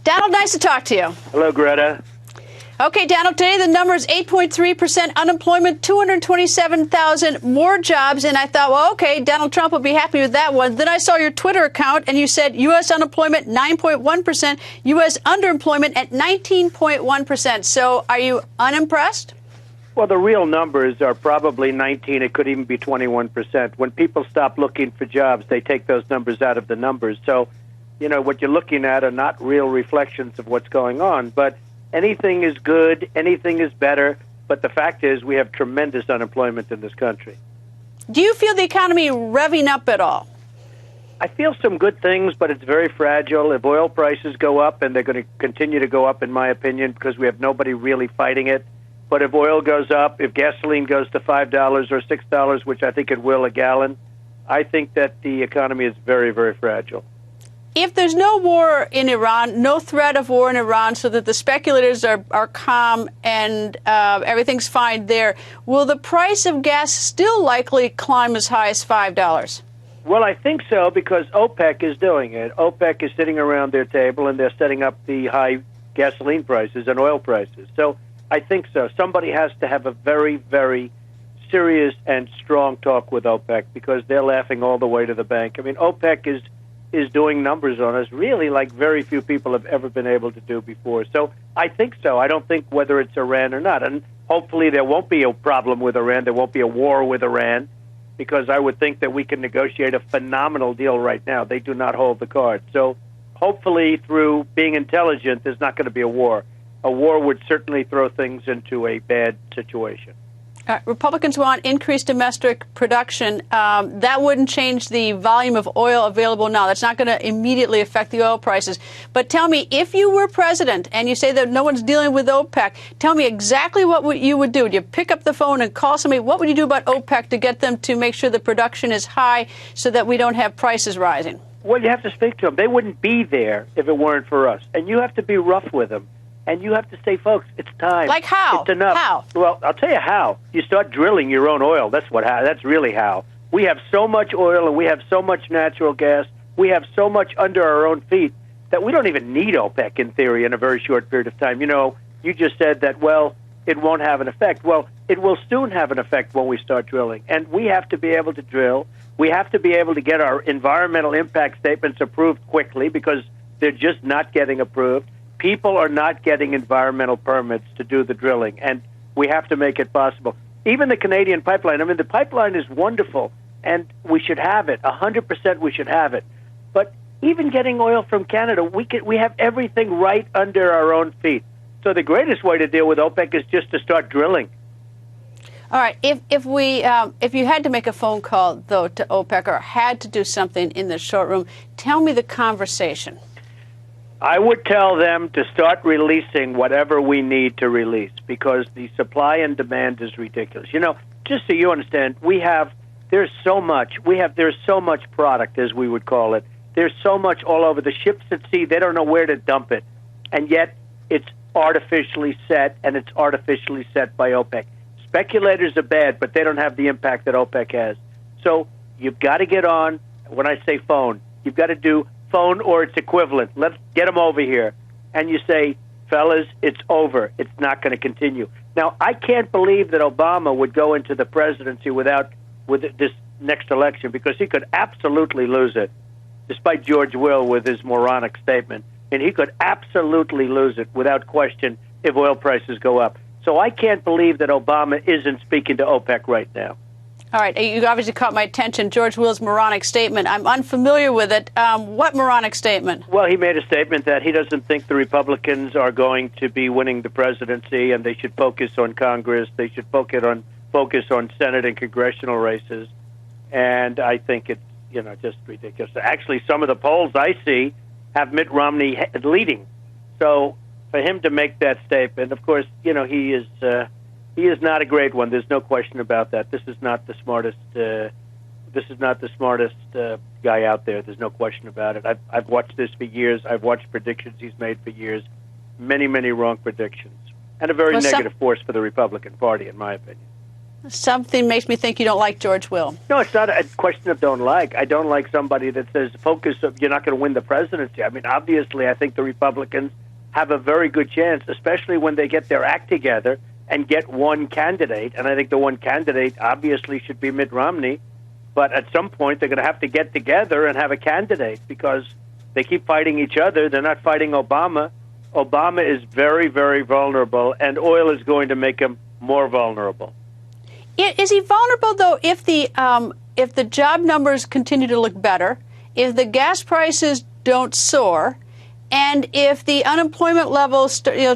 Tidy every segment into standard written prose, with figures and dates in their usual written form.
Donald, nice to talk to you. Hello, Greta. Okay, Donald, today the number is 8.3% unemployment, 227,000 more jobs. And I thought, well, okay, Donald Trump will be happy with that one. Then I saw your Twitter account and you said U.S. unemployment 9.1%, U.S. underemployment at 19.1%. So are you unimpressed? Well, the real numbers are probably 19. It could even be 21%. When people stop looking for jobs, they take those numbers out of the numbers. So, what you're looking at are not real reflections of what's going on. But anything is good, anything is better, but the fact is we have tremendous unemployment in this country. Do you feel the economy revving up at all? I feel some good things, but it's very fragile. If oil prices go up, and they're going to continue to go up, in my opinion, because we have nobody really fighting it. But if oil goes up, if gasoline goes to $5 or $6, which I think it will a gallon, I think that the economy is very, very fragile. If there's no war in Iran, no threat of war in Iran, so that the speculators are calm and everything's fine there, will the price of gas still likely climb as high as $5? Well, I think so, because OPEC is doing it. OPEC is sitting around their table, and they're setting up the high gasoline prices and oil prices. So I think so. Somebody has to have a very, very serious and strong talk with OPEC, because they're laughing all the way to the bank. I mean, OPEC is doing numbers on us really like very few people have ever been able to do before. So I think so. I don't think whether it's Iran or not. And hopefully there won't be a problem with Iran. There won't be a war with Iran, because I would think that we can negotiate a phenomenal deal right now. They do not hold the cards. So hopefully through being intelligent, there's not going to be a war. A war would certainly throw things into a bad situation. Republicans want increased domestic production. That wouldn't change the volume of oil available now. That's not going to immediately affect the oil prices. But tell me, if you were president and you say that no one's dealing with OPEC, tell me exactly what you would do. Would you pick up the phone and call somebody? What would you do about OPEC to get them to make sure the production is high so that we don't have prices rising? Well, you have to speak to them. They wouldn't be there if it weren't for us. And you have to be rough with them. And you have to say, folks, it's time. Like how? It's enough. How? Well, I'll tell you how. You start drilling your own oil. That's really how. We have so much oil and we have so much natural gas. We have so much under our own feet that we don't even need OPEC in theory in a very short period of time. You just said that, well, it won't have an effect. Well, it will soon have an effect when we start drilling. And we have to be able to drill. We have to be able to get our environmental impact statements approved quickly, because they're just not getting approved. People are not getting environmental permits to do the drilling, and we have to make it possible. Even the Canadian pipeline, I mean, the pipeline is wonderful, and we should have it. 100% we should have it. But even getting oil from Canada, we have everything right under our own feet. So the greatest way to deal with OPEC is just to start drilling. All right. If you had to make a phone call, though, to OPEC, or had to do something in the short room, tell me the conversation. I would tell them to start releasing whatever we need to release, because the supply and demand is ridiculous. Just so you understand, there's so much product, as we would call it. There's so much all over. The ships at sea, they don't know where to dump it. And yet it's artificially set, and it's artificially set by OPEC. Speculators are bad, but they don't have the impact that OPEC has. So you've got to get on. When I say phone, you've got to do phone or its equivalent. Let's get them over here. And you say, fellas, it's over. It's not going to continue. Now, I can't believe that Obama would go into the presidency with this next election, because he could absolutely lose it, despite George Will with his moronic statement. And he could absolutely lose it without question if oil prices go up. So I can't believe that Obama isn't speaking to OPEC right now. All right. You obviously caught my attention, George Will's moronic statement. I'm unfamiliar with it. What moronic statement? Well, he made a statement that he doesn't think the Republicans are going to be winning the presidency, and they should focus on Congress. They should focus on Senate and congressional races. And I think it's, just ridiculous. Actually, some of the polls I see have Mitt Romney leading. So for him to make that statement, of course, he is not a great one. There's no question about that. This is not the smartest. Guy out there. There's no question about it. I've watched this for years. I've watched predictions he's made for years. Many, many wrong predictions, and a very negative force for the Republican Party, in my opinion. Something makes me think you don't like George Will. No, it's not a question of don't like. I don't like somebody that says focus of you're not going to win the presidency. I mean, obviously, I think the Republicans have a very good chance, especially when they get their act together and get one candidate. And I think the one candidate obviously should be Mitt Romney. But at some point, they're going to have to get together and have a candidate because they keep fighting each other. They're not fighting Obama. Obama is very, very vulnerable, and oil is going to make him more vulnerable. Is he vulnerable, though, if the job numbers continue to look better, if the gas prices don't soar, and if the unemployment level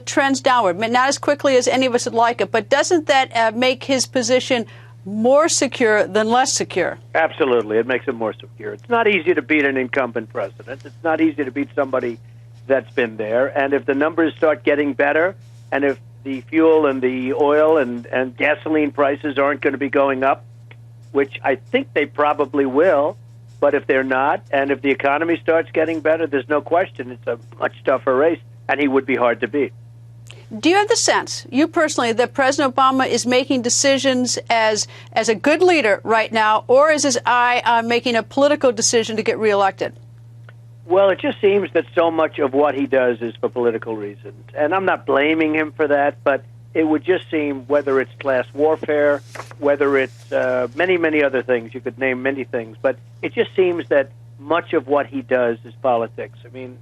trends downward? Not as quickly as any of us would like it, but doesn't that make his position more secure than less secure? Absolutely. It makes him more secure. It's not easy to beat an incumbent president. It's not easy to beat somebody that's been there. And if the numbers start getting better, and if the fuel and the oil and gasoline prices aren't going to be going up, which I think they probably will, but if they're not, and if the economy starts getting better, there's no question it's a much tougher race, and he would be hard to beat. Do you have the sense, you personally, that President Obama is making decisions as a good leader right now, or is his eye on making a political decision to get reelected? Well, it just seems that so much of what he does is for political reasons. And I'm not blaming him for that, but it would just seem, whether it's class warfare, whether it's many, many other things, you could name many things, but it just seems that much of what he does is politics. I mean,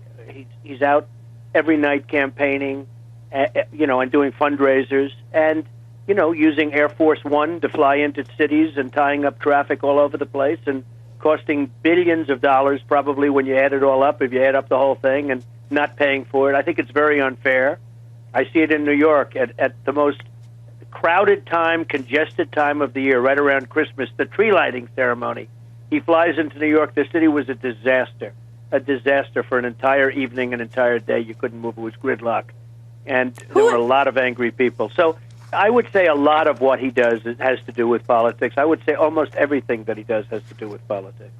he's out every night campaigning, and doing fundraisers, and, using Air Force One to fly into cities and tying up traffic all over the place, and costing billions of dollars probably when you add it all up, if you add up the whole thing, and not paying for it. I think it's very unfair. I see it in New York at the most crowded time, congested time of the year, right around Christmas, the tree lighting ceremony. He flies into New York. The city was a disaster for an entire evening, an entire day. You couldn't move. It was gridlock. And there were a lot of angry people. So I would say a lot of what he does has to do with politics. I would say almost everything that he does has to do with politics.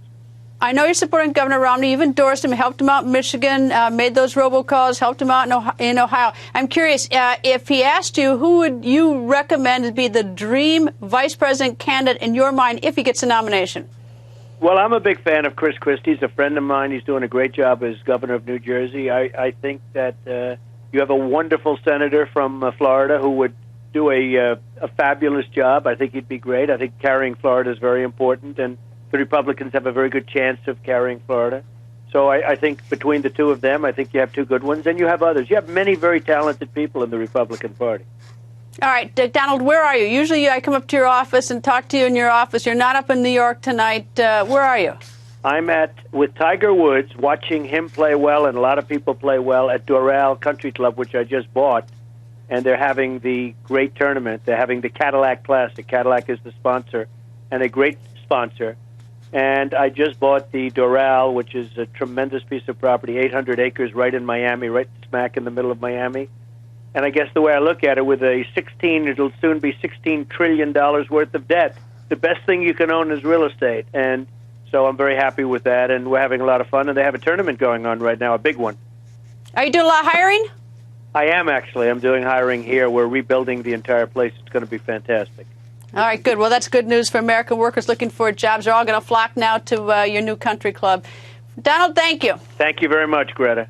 I know you're supporting Governor Romney. You've endorsed him, helped him out in Michigan, made those robocalls, helped him out in Ohio. I'm curious, if he asked you, who would you recommend to be the dream vice president candidate in your mind if he gets a nomination? Well, I'm a big fan of Chris Christie. He's a friend of mine. He's doing a great job as governor of New Jersey. I think that you have a wonderful senator from Florida who would do a fabulous job. I think he'd be great. I think carrying Florida is very important, and the Republicans have a very good chance of carrying Florida. So I think between the two of them, I think you have two good ones, and you have others. You have many very talented people in the Republican Party. All right, Donald, where are you? Usually I come up to your office and talk to you in your office. You're not up in New York tonight. Where are you? I'm with Tiger Woods, watching him play well, and a lot of people play well, at Doral Country Club, which I just bought. And they're having the great tournament. They're having the Cadillac Classic. Cadillac is the sponsor, and a great sponsor. And I just bought the Doral, which is a tremendous piece of property, 800 acres right in Miami, right smack in the middle of Miami. And I guess the way I look at it, with it'll soon be $16 trillion worth of debt. The best thing you can own is real estate. And so I'm very happy with that, and we're having a lot of fun. And they have a tournament going on right now, a big one. Are you doing a lot of hiring? I am, actually. I'm doing hiring here. We're rebuilding the entire place. It's going to be fantastic. All right, good. Well, that's good news for American workers looking for jobs. They're all going to flock now to your new country club. Donald, thank you. Thank you very much, Greta.